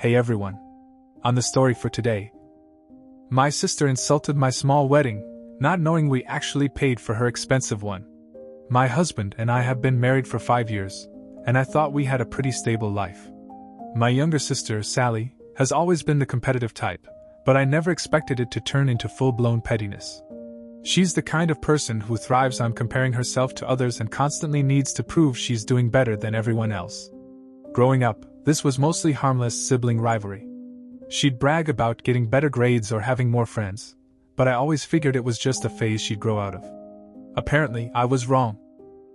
Hey everyone. On the story for today. My sister insulted my small wedding, not knowing we actually paid for her expensive one. My husband and I have been married for 5 years, and I thought we had a pretty stable life. My younger sister, Sally, has always been the competitive type, but I never expected it to turn into full-blown pettiness. She's the kind of person who thrives on comparing herself to others and constantly needs to prove she's doing better than everyone else. Growing up, this was mostly harmless sibling rivalry. She'd brag about getting better grades or having more friends, but I always figured it was just a phase she'd grow out of. Apparently, I was wrong.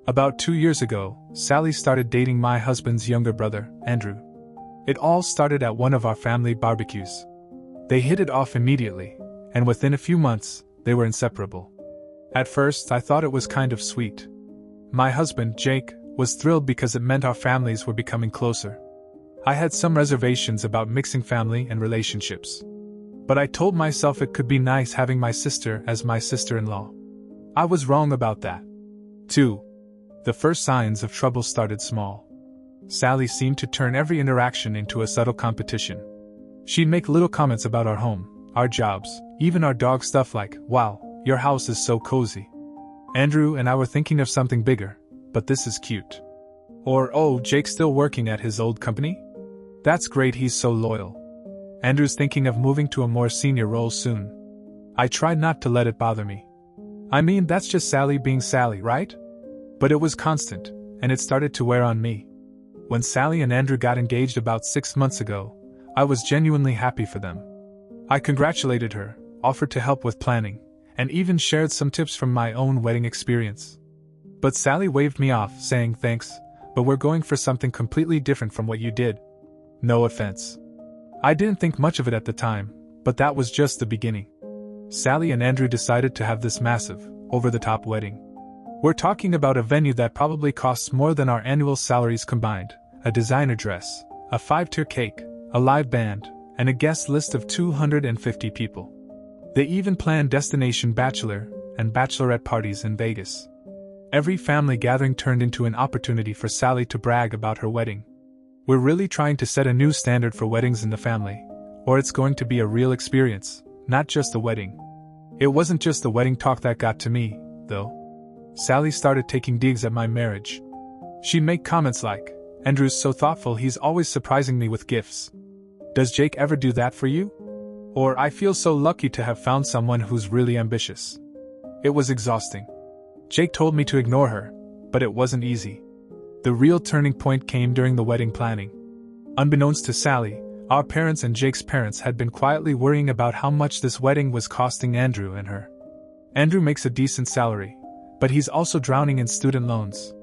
About 2 years ago, Sally started dating my husband's younger brother, Andrew. It all started at one of our family barbecues. They hit it off immediately, and within a few months, they were inseparable. At first, I thought it was kind of sweet. My husband, Jake, was thrilled because it meant our families were becoming closer. I had some reservations about mixing family and relationships. But I told myself it could be nice having my sister as my sister-in-law. I was wrong about that. 2. The first signs of trouble started small. Sally seemed to turn every interaction into a subtle competition. She'd make little comments about our home, our jobs, even our dog, stuff like, "Wow, your house is so cozy. Andrew and I were thinking of something bigger, but this is cute." Or, "Oh, Jake's still working at his old company? That's great, he's so loyal. Andrew's thinking of moving to a more senior role soon." I tried not to let it bother me. I mean, that's just Sally being Sally, right? But it was constant, and it started to wear on me. When Sally and Andrew got engaged about 6 months ago, I was genuinely happy for them. I congratulated her, offered to help with planning, and even shared some tips from my own wedding experience. But Sally waved me off, saying, "Thanks, but we're going for something completely different from what you did." No offense. I didn't think much of it at the time, but that was just the beginning. Sally and Andrew decided to have this massive, over-the-top wedding. We're talking about a venue that probably costs more than our annual salaries combined, a designer dress, a 5-tier cake, a live band, and a guest list of 250 people. They even planned destination bachelor and bachelorette parties in Vegas. Every family gathering turned into an opportunity for Sally to brag about her wedding. We're really trying to set a new standard for weddings in the family, or it's going to be a real experience, not just a wedding. It wasn't just the wedding talk that got to me, though. Sally started taking digs at my marriage. She'd make comments like, "Andrew's so thoughtful, he's always surprising me with gifts. Does Jake ever do that for you?" Or, "I feel so lucky to have found someone who's really ambitious." It was exhausting. Jake told me to ignore her, but it wasn't easy. The real turning point came during the wedding planning. Unbeknownst to Sally, our parents and Jake's parents had been quietly worrying about how much this wedding was costing Andrew and her. Andrew makes a decent salary, but he's also drowning in student loans.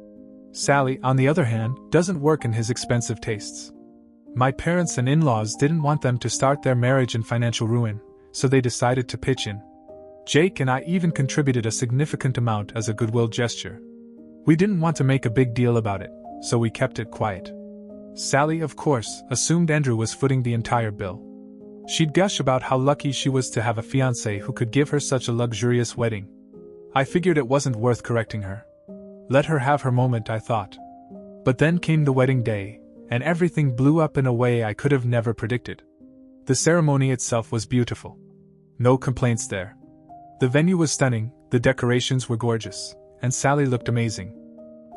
Sally, on the other hand, doesn't work in his expensive tastes. My parents and in-laws didn't want them to start their marriage in financial ruin, so they decided to pitch in. Jake and I even contributed a significant amount as a goodwill gesture. We didn't want to make a big deal about it, so we kept it quiet. Sally, of course, assumed Andrew was footing the entire bill. She'd gush about how lucky she was to have a fiancé who could give her such a luxurious wedding. I figured it wasn't worth correcting her. Let her have her moment, I thought. But then came the wedding day, and everything blew up in a way I could have never predicted. The ceremony itself was beautiful. No complaints there. The venue was stunning, the decorations were gorgeous, and Sally looked amazing.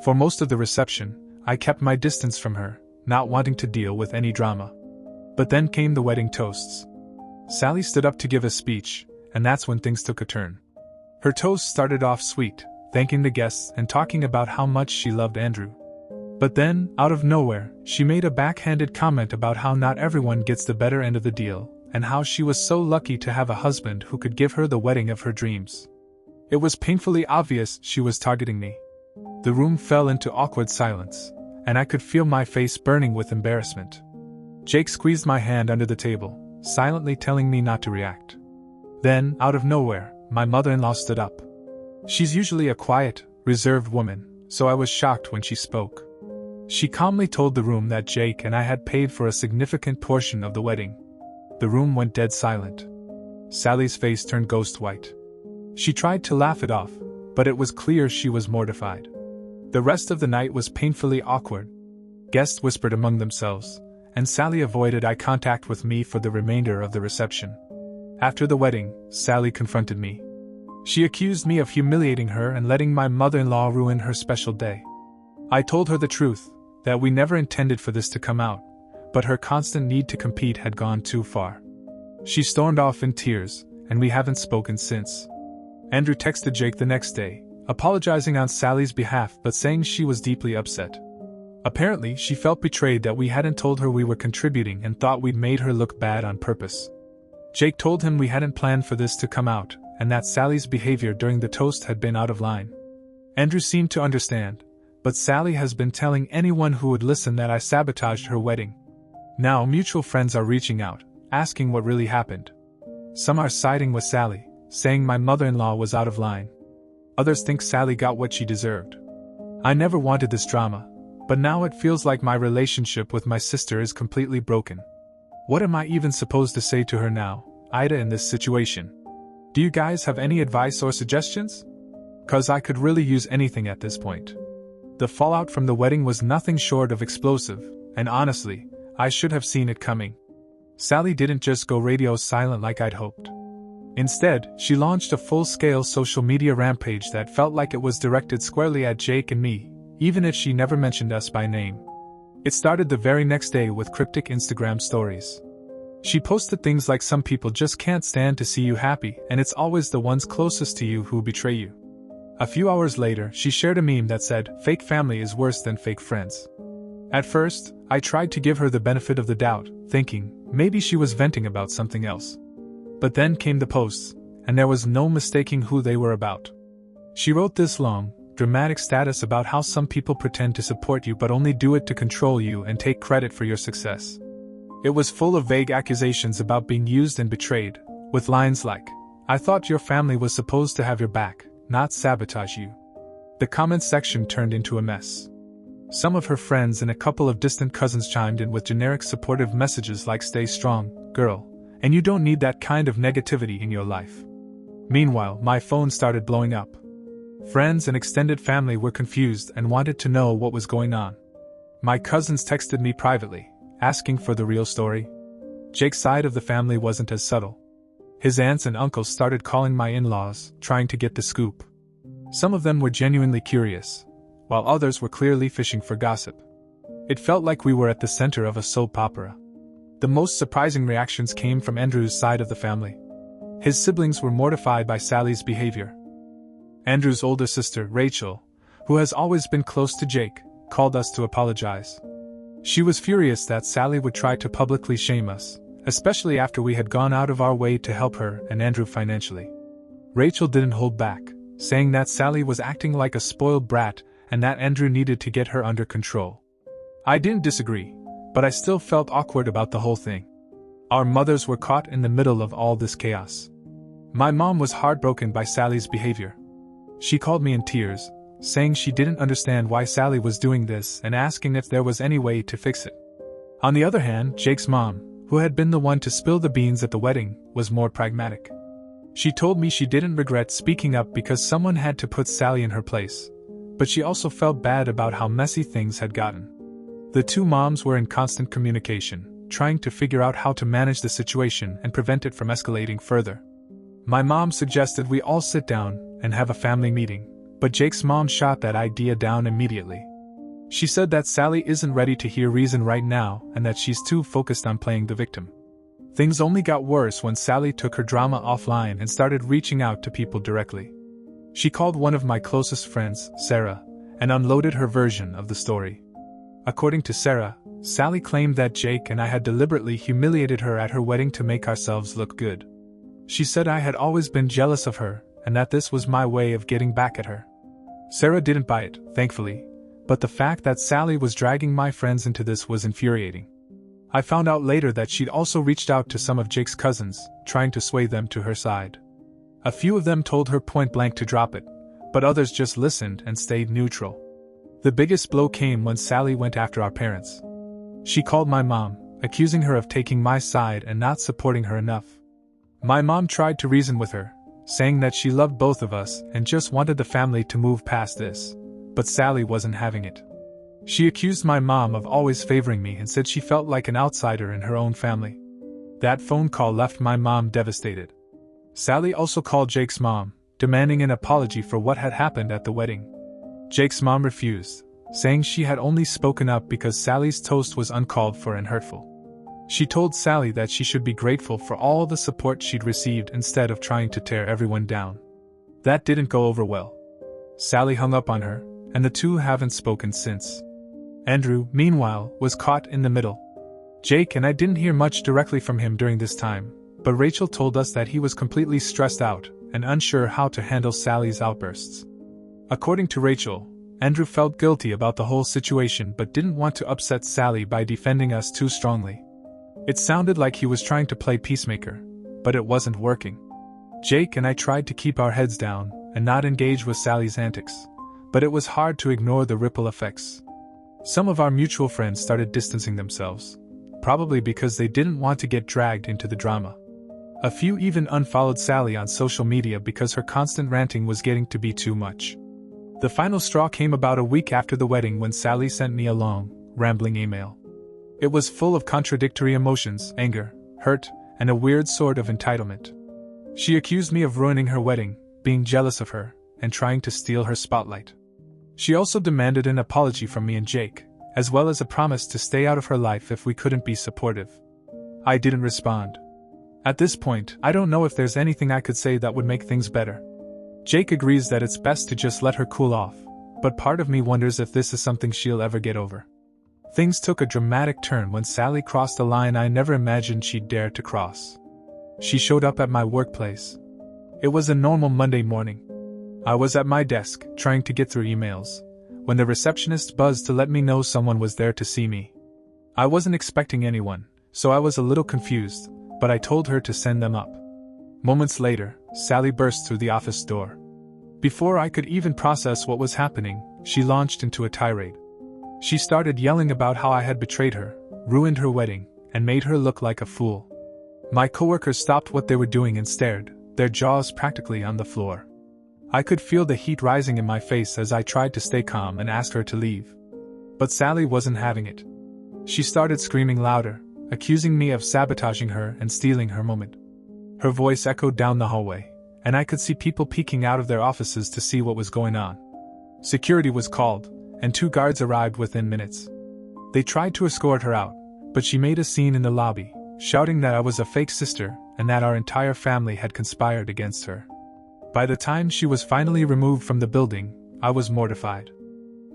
For most of the reception, I kept my distance from her, not wanting to deal with any drama. But then came the wedding toasts. Sally stood up to give a speech, and that's when things took a turn. Her toast started off sweet, thanking the guests and talking about how much she loved Andrew. But then, out of nowhere, she made a backhanded comment about how not everyone gets the better end of the deal, and how she was so lucky to have a husband who could give her the wedding of her dreams. It was painfully obvious she was targeting me. The room fell into awkward silence, and I could feel my face burning with embarrassment. Jake squeezed my hand under the table, silently telling me not to react. Then, out of nowhere, my mother-in-law stood up. She's usually a quiet, reserved woman, so I was shocked when she spoke. She calmly told the room that Jake and I had paid for a significant portion of the wedding. The room went dead silent. Sally's face turned ghost white. She tried to laugh it off, but it was clear she was mortified. The rest of the night was painfully awkward. Guests whispered among themselves, and Sally avoided eye contact with me for the remainder of the reception. After the wedding, Sally confronted me. She accused me of humiliating her and letting my mother-in-law ruin her special day. I told her the truth, that we never intended for this to come out, but her constant need to compete had gone too far. She stormed off in tears, and we haven't spoken since. Andrew texted Jake the next day, apologizing on Sally's behalf but saying she was deeply upset. Apparently, she felt betrayed that we hadn't told her we were contributing and thought we'd made her look bad on purpose. Jake told him we hadn't planned for this to come out, and that Sally's behavior during the toast had been out of line. Andrew seemed to understand, but Sally has been telling anyone who would listen that I sabotaged her wedding. Now mutual friends are reaching out, asking what really happened. Some are siding with Sally, saying my mother-in-law was out of line. Others think Sally got what she deserved. I never wanted this drama, but now it feels like my relationship with my sister is completely broken. What am I even supposed to say to her now, Ida, in this situation? Do you guys have any advice or suggestions? 'Cause I could really use anything at this point. The fallout from the wedding was nothing short of explosive, and honestly, I should have seen it coming. Sally didn't just go radio silent like I'd hoped. Instead, she launched a full-scale social media rampage that felt like it was directed squarely at Jake and me, even if she never mentioned us by name. It started the very next day with cryptic Instagram stories. She posted things like some people just can't stand to see you happy and it's always the ones closest to you who betray you. A few hours later, she shared a meme that said, "Fake family is worse than fake friends." At first, I tried to give her the benefit of the doubt, thinking maybe she was venting about something else. But then came the posts, and there was no mistaking who they were about. She wrote this long, dramatic status about how some people pretend to support you but only do it to control you and take credit for your success. It was full of vague accusations about being used and betrayed, with lines like, "I thought your family was supposed to have your back, not sabotage you." The comments section turned into a mess. Some of her friends and a couple of distant cousins chimed in with generic supportive messages like "Stay strong, girl, and you don't need that kind of negativity in your life." Meanwhile, my phone started blowing up. Friends and extended family were confused and wanted to know what was going on. My cousins texted me privately, asking for the real story. Jake's side of the family wasn't as subtle. His aunts and uncles started calling my in-laws, trying to get the scoop. Some of them were genuinely curious, while others were clearly fishing for gossip. It felt like we were at the center of a soap opera. The most surprising reactions came from Andrew's side of the family. His siblings were mortified by Sally's behavior. Andrew's older sister, Rachel, who has always been close to Jake, called us to apologize. She was furious that Sally would try to publicly shame us, especially after we had gone out of our way to help her and Andrew financially. Rachel didn't hold back, saying that Sally was acting like a spoiled brat and that Andrew needed to get her under control. I didn't disagree, but I still felt awkward about the whole thing. Our mothers were caught in the middle of all this chaos. My mom was heartbroken by Sally's behavior. She called me in tears, saying she didn't understand why Sally was doing this and asking if there was any way to fix it. On the other hand, Jake's mom, who had been the one to spill the beans at the wedding, was more pragmatic. She told me she didn't regret speaking up because someone had to put Sally in her place, but she also felt bad about how messy things had gotten. The two moms were in constant communication, trying to figure out how to manage the situation and prevent it from escalating further. My mom suggested we all sit down and have a family meeting, but Jake's mom shot that idea down immediately. She said that Sally isn't ready to hear reason right now and that she's too focused on playing the victim. Things only got worse when Sally took her drama offline and started reaching out to people directly. She called one of my closest friends, Sarah, and unloaded her version of the story. According to Sarah, Sally claimed that Jake and I had deliberately humiliated her at her wedding to make ourselves look good. She said I had always been jealous of her, and that this was my way of getting back at her. Sarah didn't buy it, thankfully, but the fact that Sally was dragging my friends into this was infuriating. I found out later that she'd also reached out to some of Jake's cousins, trying to sway them to her side. A few of them told her point blank to drop it, but others just listened and stayed neutral. The biggest blow came when Sally went after our parents. She called my mom, accusing her of taking my side and not supporting her enough. My mom tried to reason with her, saying that she loved both of us and just wanted the family to move past this, but Sally wasn't having it. She accused my mom of always favoring me and said she felt like an outsider in her own family. That phone call left my mom devastated. Sally also called Jake's mom, demanding an apology for what had happened at the wedding. Jake's mom refused, saying she had only spoken up because Sally's toast was uncalled for and hurtful. She told Sally that she should be grateful for all the support she'd received instead of trying to tear everyone down. That didn't go over well. Sally hung up on her, and the two haven't spoken since. Andrew, meanwhile, was caught in the middle. Jake and I didn't hear much directly from him during this time, but Rachel told us that he was completely stressed out and unsure how to handle Sally's outbursts. According to Rachel, Andrew felt guilty about the whole situation but didn't want to upset Sally by defending us too strongly. It sounded like he was trying to play peacemaker, but it wasn't working. Jake and I tried to keep our heads down and not engage with Sally's antics, but it was hard to ignore the ripple effects. Some of our mutual friends started distancing themselves, probably because they didn't want to get dragged into the drama. A few even unfollowed Sally on social media because her constant ranting was getting to be too much. The final straw came about a week after the wedding when Sally sent me a long, rambling email. It was full of contradictory emotions, anger, hurt, and a weird sort of entitlement. She accused me of ruining her wedding, being jealous of her, and trying to steal her spotlight. She also demanded an apology from me and Jake, as well as a promise to stay out of her life if we couldn't be supportive. I didn't respond. At this point, I don't know if there's anything I could say that would make things better. Jake agrees that it's best to just let her cool off, but part of me wonders if this is something she'll ever get over. Things took a dramatic turn when Sally crossed a line I never imagined she'd dare to cross. She showed up at my workplace. It was a normal Monday morning. I was at my desk, trying to get through emails, when the receptionist buzzed to let me know someone was there to see me. I wasn't expecting anyone, so I was a little confused, but I told her to send them up. Moments later, Sally burst through the office door. Before I could even process what was happening, she launched into a tirade. She started yelling about how I had betrayed her, ruined her wedding, and made her look like a fool. My coworkers stopped what they were doing and stared, their jaws practically on the floor. I could feel the heat rising in my face as I tried to stay calm and ask her to leave. But Sally wasn't having it. She started screaming louder, accusing me of sabotaging her and stealing her moment. Her voice echoed down the hallway, and I could see people peeking out of their offices to see what was going on. Security was called, and 2 guards arrived within minutes. They tried to escort her out, but she made a scene in the lobby, shouting that I was a fake sister and that our entire family had conspired against her. By the time she was finally removed from the building, I was mortified.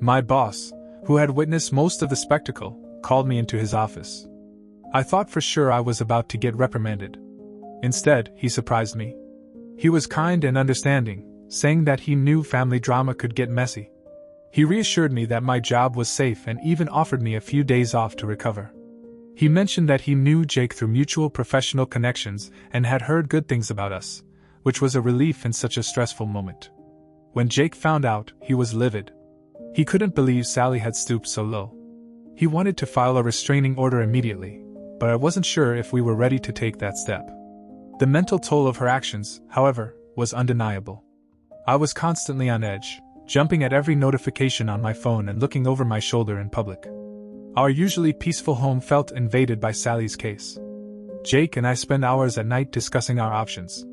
My boss, who had witnessed most of the spectacle, called me into his office. I thought for sure I was about to get reprimanded. Instead, he surprised me. He was kind and understanding, saying that he knew family drama could get messy. He reassured me that my job was safe and even offered me a few days off to recover. He mentioned that he knew Jake through mutual professional connections and had heard good things about us, which was a relief in such a stressful moment. When Jake found out, he was livid. He couldn't believe Sally had stooped so low. He wanted to file a restraining order immediately, but I wasn't sure if we were ready to take that step. The mental toll of her actions, however, was undeniable. I was constantly on edge, jumping at every notification on my phone and looking over my shoulder in public. Our usually peaceful home felt invaded by Sally's case. Jake and I spent hours at night discussing our options.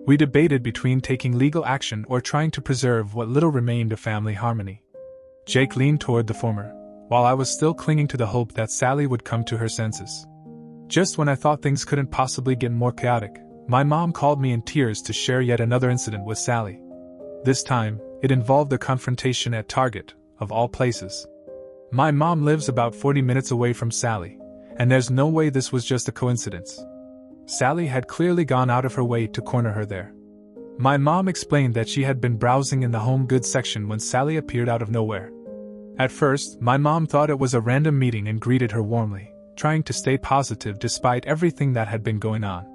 We debated between taking legal action or trying to preserve what little remained of family harmony. Jake leaned toward the former, while I was still clinging to the hope that Sally would come to her senses. Just when I thought things couldn't possibly get more chaotic, my mom called me in tears to share yet another incident with Sally. This time, it involved a confrontation at Target, of all places. My mom lives about 40 minutes away from Sally, and there's no way this was just a coincidence. Sally had clearly gone out of her way to corner her there. My mom explained that she had been browsing in the home goods section when Sally appeared out of nowhere. At first, my mom thought it was a random meeting and greeted her warmly, trying to stay positive despite everything that had been going on.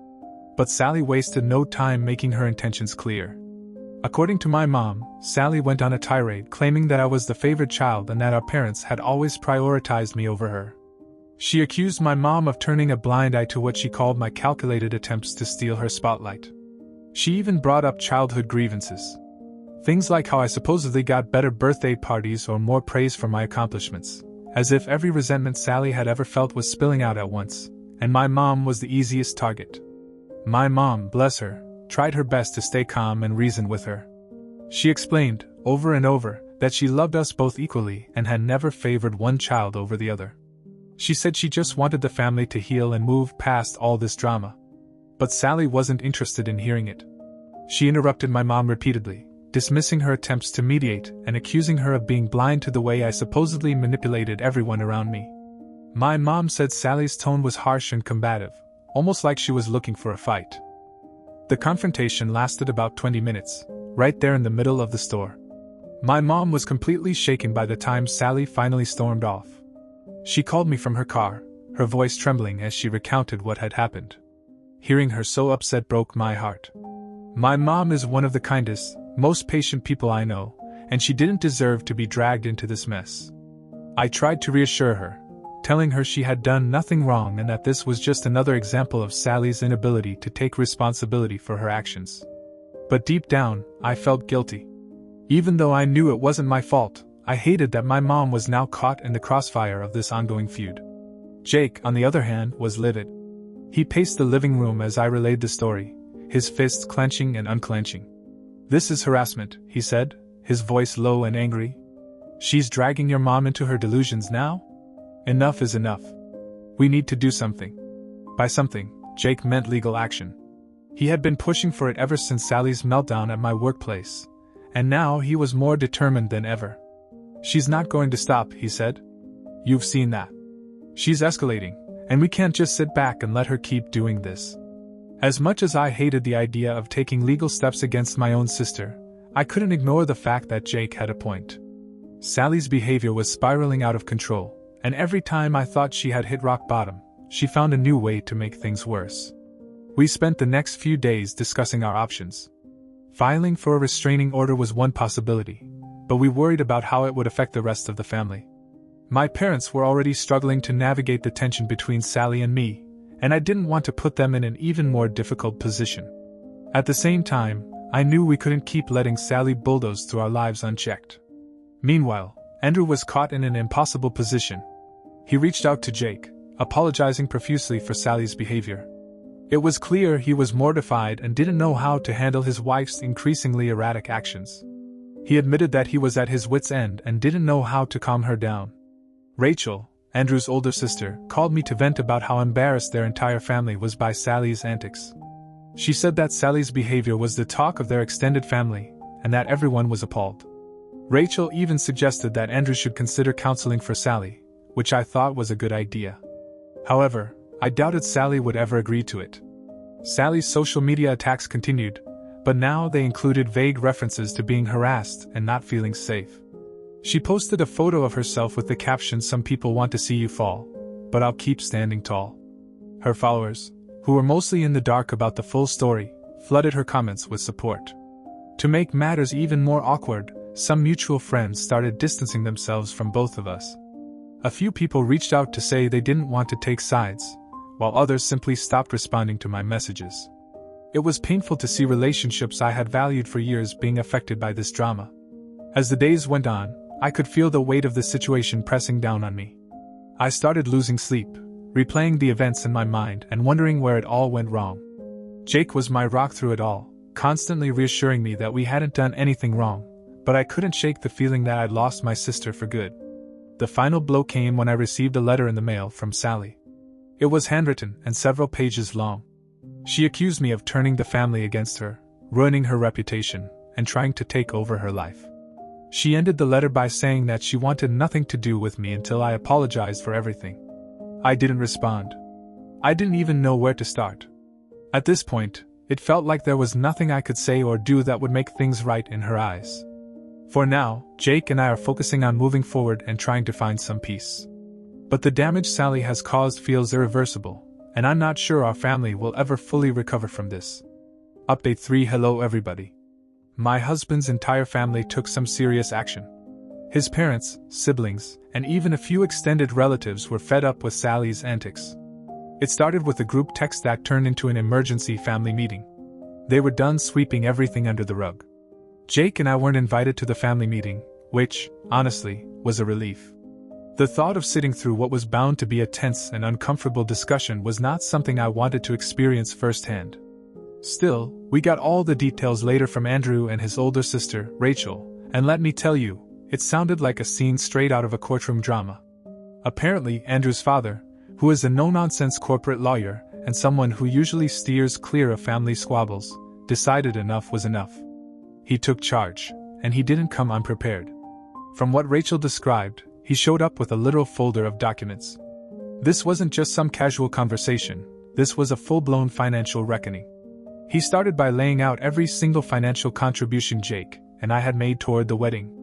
But Sally wasted no time making her intentions clear. According to my mom, Sally went on a tirade claiming that I was the favored child and that our parents had always prioritized me over her. She accused my mom of turning a blind eye to what she called my calculated attempts to steal her spotlight. She even brought up childhood grievances. Things like how I supposedly got better birthday parties or more praise for my accomplishments, as if every resentment Sally had ever felt was spilling out at once, and my mom was the easiest target. My mom, bless her, tried her best to stay calm and reason with her. She explained, over and over, that she loved us both equally and had never favored one child over the other. She said she just wanted the family to heal and move past all this drama. But Sally wasn't interested in hearing it. She interrupted my mom repeatedly, dismissing her attempts to mediate and accusing her of being blind to the way I supposedly manipulated everyone around me. My mom said Sally's tone was harsh and combative, almost like she was looking for a fight. The confrontation lasted about 20 minutes, right there in the middle of the store. My mom was completely shaken by the time Sally finally stormed off. She called me from her car, her voice trembling as she recounted what had happened. Hearing her so upset broke my heart. My mom is one of the kindest, most patient people I know, and she didn't deserve to be dragged into this mess. I tried to reassure her, telling her she had done nothing wrong and that this was just another example of Sally's inability to take responsibility for her actions. But deep down, I felt guilty. Even though I knew it wasn't my fault, I hated that my mom was now caught in the crossfire of this ongoing feud. Jake, on the other hand, was livid. He paced the living room as I relayed the story, his fists clenching and unclenching. "This is harassment," he said, his voice low and angry. "She's dragging your mom into her delusions now? Enough is enough. We need to do something." By something, Jake meant legal action. He had been pushing for it ever since Sally's meltdown at my workplace, and now he was more determined than ever. "She's not going to stop," he said. "You've seen that. She's escalating, and we can't just sit back and let her keep doing this." As much as I hated the idea of taking legal steps against my own sister, I couldn't ignore the fact that Jake had a point. Sally's behavior was spiraling out of control, and every time I thought she had hit rock bottom, she found a new way to make things worse. We spent the next few days discussing our options. Filing for a restraining order was one possibility, but we worried about how it would affect the rest of the family. My parents were already struggling to navigate the tension between Sally and me, and I didn't want to put them in an even more difficult position. At the same time, I knew we couldn't keep letting Sally bulldoze through our lives unchecked. Meanwhile, Andrew was caught in an impossible position. He reached out to Jake, apologizing profusely for Sally's behavior. It was clear he was mortified and didn't know how to handle his wife's increasingly erratic actions. He admitted that he was at his wit's end and didn't know how to calm her down. Rachel, Andrew's older sister, called me to vent about how embarrassed their entire family was by Sally's antics. She said that Sally's behavior was the talk of their extended family, and that everyone was appalled. Rachel even suggested that Andrew should consider counseling for Sally, which I thought was a good idea. However, I doubted Sally would ever agree to it. Sally's social media attacks continued, but now they included vague references to being harassed and not feeling safe. She posted a photo of herself with the caption, "Some people want to see you fall, but I'll keep standing tall." Her followers, who were mostly in the dark about the full story, flooded her comments with support. To make matters even more awkward, some mutual friends started distancing themselves from both of us. A few people reached out to say they didn't want to take sides, while others simply stopped responding to my messages. It was painful to see relationships I had valued for years being affected by this drama. As the days went on, I could feel the weight of the situation pressing down on me. I started losing sleep, replaying the events in my mind and wondering where it all went wrong. Jake was my rock through it all, constantly reassuring me that we hadn't done anything wrong, but I couldn't shake the feeling that I'd lost my sister for good. The final blow came when I received a letter in the mail from Sally. It was handwritten and several pages long. She accused me of turning the family against her, ruining her reputation, and trying to take over her life. She ended the letter by saying that she wanted nothing to do with me until I apologized for everything. I didn't respond. I didn't even know where to start. At this point, it felt like there was nothing I could say or do that would make things right in her eyes. For now, Jake and I are focusing on moving forward and trying to find some peace. But the damage Sally has caused feels irreversible, and I'm not sure our family will ever fully recover from this. Update 3. Hello everybody. My husband's entire family took some serious action. His parents, siblings, and even a few extended relatives were fed up with Sally's antics. It started with a group text that turned into an emergency family meeting. They were done sweeping everything under the rug. Jake and I weren't invited to the family meeting, which, honestly, was a relief. The thought of sitting through what was bound to be a tense and uncomfortable discussion was not something I wanted to experience firsthand. Still, we got all the details later from Andrew and his older sister, Rachel, and let me tell you, it sounded like a scene straight out of a courtroom drama. Apparently, Andrew's father, who is a no-nonsense corporate lawyer and someone who usually steers clear of family squabbles, decided enough was enough. He took charge, and he didn't come unprepared. From what Rachel described, he showed up with a literal folder of documents. This wasn't just some casual conversation, this was a full-blown financial reckoning. He started by laying out every single financial contribution Jake and I had made toward the wedding.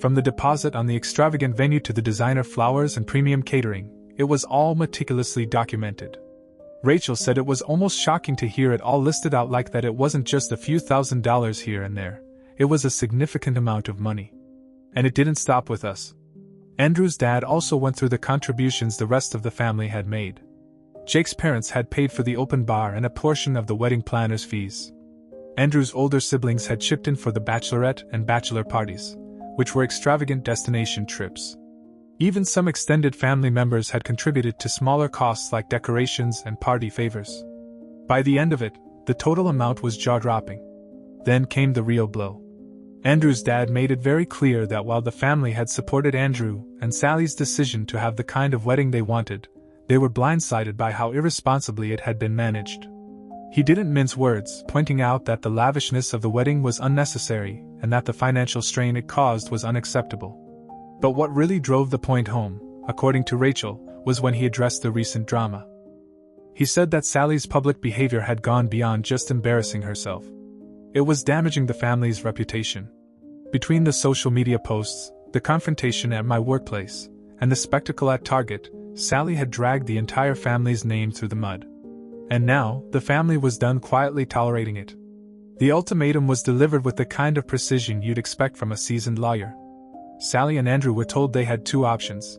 From the deposit on the extravagant venue to the designer flowers and premium catering, it was all meticulously documented. Rachel said it was almost shocking to hear it all listed out like that. It wasn't just a few $1,000s here and there, it was a significant amount of money. And it didn't stop with us. Andrew's dad also went through the contributions the rest of the family had made. Jake's parents had paid for the open bar and a portion of the wedding planner's fees. Andrew's older siblings had chipped in for the bachelorette and bachelor parties, which were extravagant destination trips. Even some extended family members had contributed to smaller costs like decorations and party favors. By the end of it, the total amount was jaw-dropping. Then came the real blow. Andrew's dad made it very clear that while the family had supported Andrew and Sally's decision to have the kind of wedding they wanted, they were blindsided by how irresponsibly it had been managed. He didn't mince words, pointing out that the lavishness of the wedding was unnecessary and that the financial strain it caused was unacceptable. But what really drove the point home, according to Rachel, was when he addressed the recent drama. He said that Sally's public behavior had gone beyond just embarrassing herself. It was damaging the family's reputation. Between the social media posts, the confrontation at my workplace, and the spectacle at Target, Sally had dragged the entire family's name through the mud. And now, the family was done quietly tolerating it. The ultimatum was delivered with the kind of precision you'd expect from a seasoned lawyer. Sally and Andrew were told they had two options.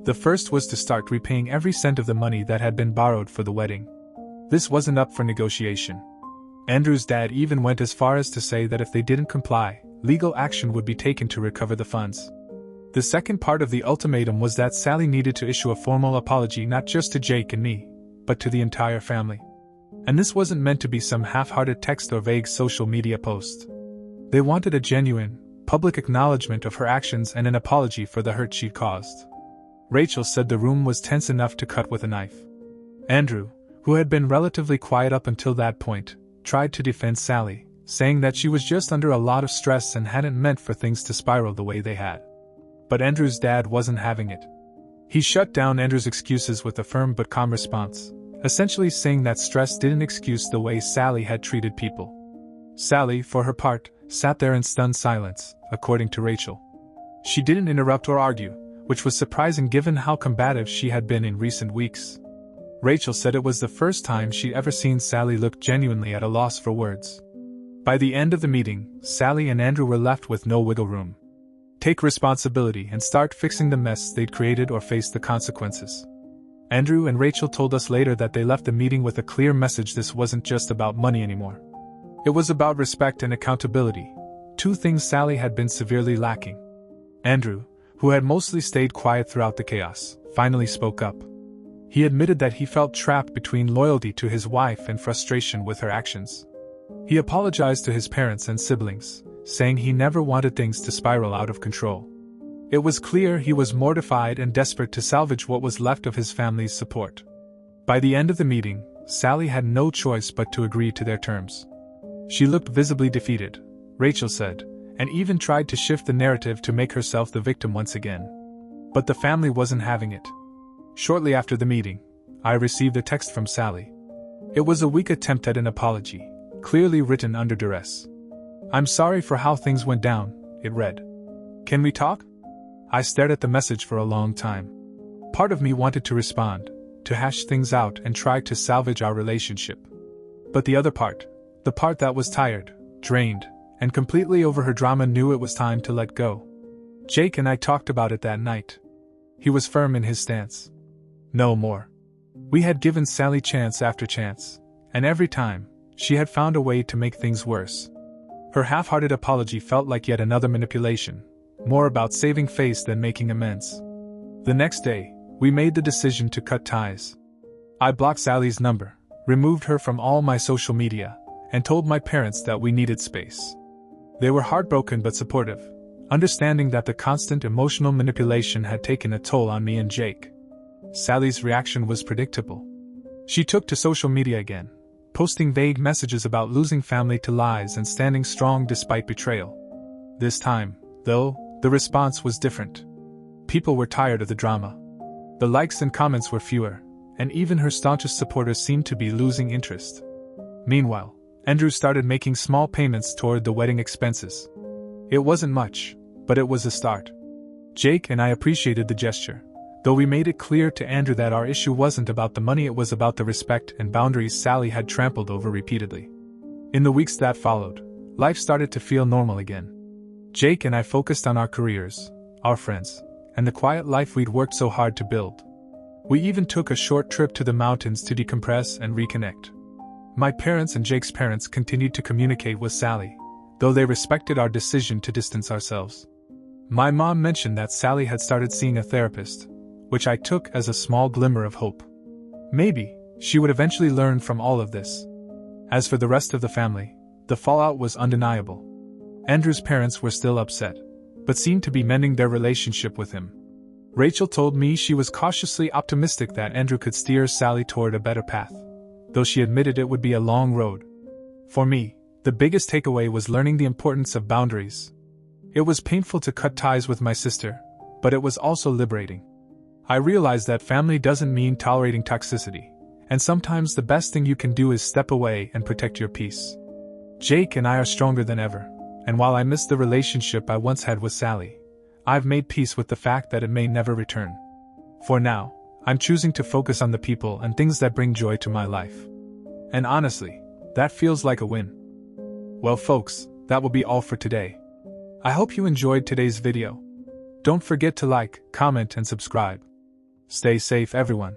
The first was to start repaying every cent of the money that had been borrowed for the wedding. This wasn't up for negotiation. Andrew's dad even went as far as to say that if they didn't comply, legal action would be taken to recover the funds. The second part of the ultimatum was that Sally needed to issue a formal apology not just to Jake and me, but to the entire family. And this wasn't meant to be some half-hearted text or vague social media post. They wanted a genuine, public acknowledgement of her actions and an apology for the hurt she'd caused. Rachel said the room was tense enough to cut with a knife. Andrew, who had been relatively quiet up until that point, tried to defend Sally, saying that she was just under a lot of stress and hadn't meant for things to spiral the way they had. But Andrew's dad wasn't having it. He shut down Andrew's excuses with a firm but calm response, essentially saying that stress didn't excuse the way Sally had treated people. Sally, for her part, sat there in stunned silence, according to Rachel. She didn't interrupt or argue, which was surprising given how combative she had been in recent weeks. Rachel said it was the first time she'd ever seen Sally look genuinely at a loss for words. By the end of the meeting, Sally and Andrew were left with no wiggle room. Take responsibility and start fixing the mess they'd created or face the consequences. Andrew and Rachel told us later that they left the meeting with a clear message: this wasn't just about money anymore. It was about respect and accountability, two things Sally had been severely lacking. Andrew, who had mostly stayed quiet throughout the chaos, finally spoke up. He admitted that he felt trapped between loyalty to his wife and frustration with her actions. He apologized to his parents and siblings, saying he never wanted things to spiral out of control. It was clear he was mortified and desperate to salvage what was left of his family's support. By the end of the meeting, Sally had no choice but to agree to their terms. She looked visibly defeated, Rachel said, and even tried to shift the narrative to make herself the victim once again. But the family wasn't having it. Shortly after the meeting, I received a text from Sally. It was a weak attempt at an apology, clearly written under duress. "I'm sorry for how things went down," it read. "Can we talk?" I stared at the message for a long time. Part of me wanted to respond, to hash things out and try to salvage our relationship. But the other part, the part that was tired, drained, and completely over her drama, knew it was time to let go. Jake and I talked about it that night. He was firm in his stance. No more. We had given Sally chance after chance, and every time, she had found a way to make things worse. Her half-hearted apology felt like yet another manipulation, more about saving face than making amends. The next day, we made the decision to cut ties. I blocked Sally's number, removed her from all my social media, and told my parents that we needed space. They were heartbroken but supportive, understanding that the constant emotional manipulation had taken a toll on me and Jake. Sally's reaction was predictable. She took to social media again, posting vague messages about losing family to lies and standing strong despite betrayal. This time, though, the response was different. People were tired of the drama. The likes and comments were fewer, and even her staunchest supporters seemed to be losing interest. Meanwhile, Andrew started making small payments toward the wedding expenses. It wasn't much, but it was a start. Jake and I appreciated the gesture, though we made it clear to Andrew that our issue wasn't about the money, it was about the respect and boundaries Sally had trampled over repeatedly. In the weeks that followed, life started to feel normal again. Jake and I focused on our careers, our friends, and the quiet life we'd worked so hard to build. We even took a short trip to the mountains to decompress and reconnect. My parents and Jake's parents continued to communicate with Sally, though they respected our decision to distance ourselves. My mom mentioned that Sally had started seeing a therapist, which I took as a small glimmer of hope. Maybe she would eventually learn from all of this. As for the rest of the family, the fallout was undeniable. Andrew's parents were still upset, but seemed to be mending their relationship with him. Rachel told me she was cautiously optimistic that Andrew could steer Sally toward a better path, though she admitted it would be a long road. For me, the biggest takeaway was learning the importance of boundaries. It was painful to cut ties with my sister, but it was also liberating. I realized that family doesn't mean tolerating toxicity, and sometimes the best thing you can do is step away and protect your peace. Jake and I are stronger than ever, and while I miss the relationship I once had with Sally, I've made peace with the fact that it may never return. For now, I'm choosing to focus on the people and things that bring joy to my life. And honestly, that feels like a win. Well folks, that will be all for today. I hope you enjoyed today's video. Don't forget to like, comment and subscribe. Stay safe everyone.